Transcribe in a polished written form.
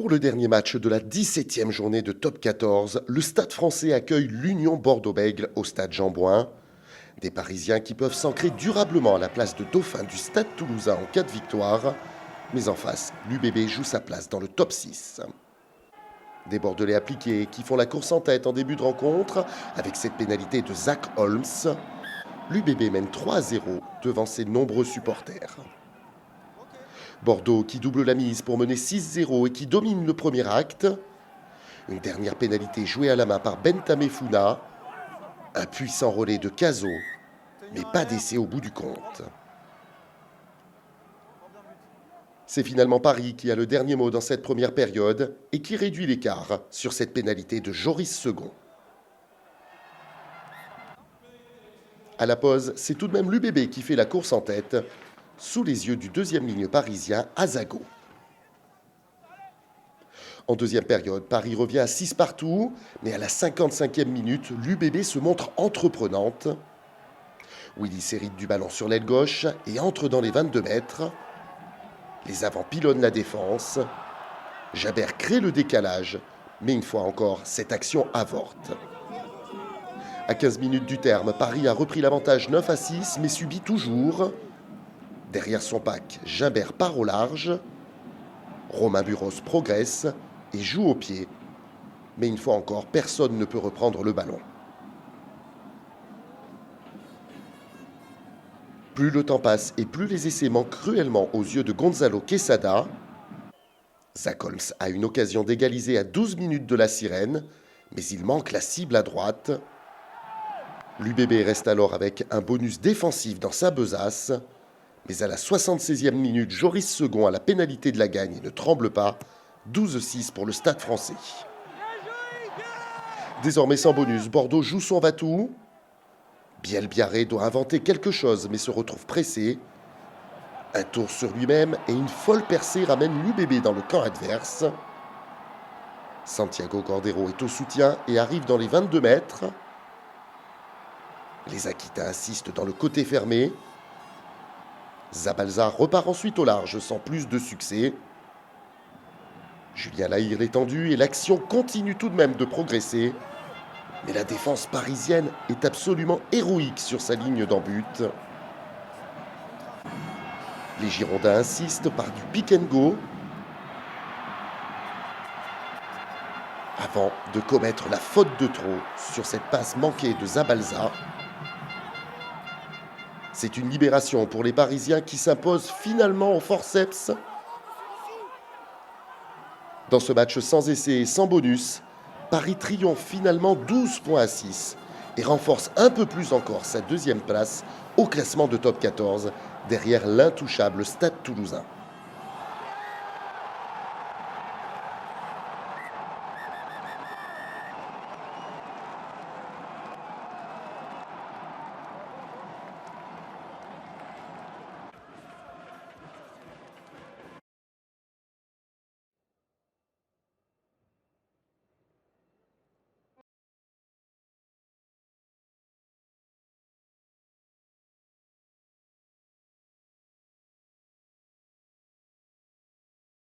Pour le dernier match de la 17e journée de Top 14, le Stade français accueille l'Union Bordeaux-Bègles au Stade Jean-Bouin. Des Parisiens qui peuvent s'ancrer durablement à la place de dauphin du Stade toulousain en cas de victoire. Mais en face, l'UBB joue sa place dans le top 6. Des Bordelais appliqués qui font la course en tête en début de rencontre avec cette pénalité de Zach Holmes. L'UBB mène 3-0 devant ses nombreux supporters. Bordeaux qui double la mise pour mener 6-0 et qui domine le premier acte. Une dernière pénalité jouée à la main par Bentamé Founa. Un puissant relais de Cazot, mais pas d'essai au bout du compte. C'est finalement Paris qui a le dernier mot dans cette première période et qui réduit l'écart sur cette pénalité de Joris Second. À la pause, c'est tout de même l'UBB qui fait la course en tête, sous les yeux du deuxième ligne parisien Azago. En deuxième période, Paris revient à 6 partout, mais à la 55e minute, l'UBB se montre entreprenante. Willy s'hérite du ballon sur l'aile gauche et entre dans les 22 mètres. Les avants pilonnent la défense. Jabert crée le décalage, mais une fois encore, cette action avorte. À 15 minutes du terme, Paris a repris l'avantage 9-6, mais subit toujours. Derrière son pack, Jabert part au large. Romain Buros progresse et joue au pied. Mais une fois encore, personne ne peut reprendre le ballon. Plus le temps passe et plus les essais manquent cruellement aux yeux de Gonzalo Quesada. Zach Holmes a une occasion d'égaliser à 12 minutes de la sirène, mais il manque la cible à droite. L'UBB reste alors avec un bonus défensif dans sa besace. Mais à la 76e minute, Joris Second a la pénalité de la gagne et ne tremble pas. 12-6 pour le Stade français. Désormais sans bonus, Bordeaux joue son va-tout. Biel Biarré doit inventer quelque chose mais se retrouve pressé. Un tour sur lui-même et une folle percée ramène l'UBB dans le camp adverse. Santiago Cordero est au soutien et arrive dans les 22 mètres. Les Aquitains insistent dans le côté fermé. Zabalza repart ensuite au large sans plus de succès. Julien Lahire est tendu et l'action continue tout de même de progresser. Mais la défense parisienne est absolument héroïque sur sa ligne d'en but. Les Girondins insistent par du pick and go avant de commettre la faute de trop sur cette passe manquée de Zabalza. C'est une libération pour les Parisiens qui s'imposent finalement au forceps. Dans ce match sans essai et sans bonus, Paris triomphe finalement 12 points à 6 et renforce un peu plus encore sa deuxième place au classement de Top 14 derrière l'intouchable Stade toulousain.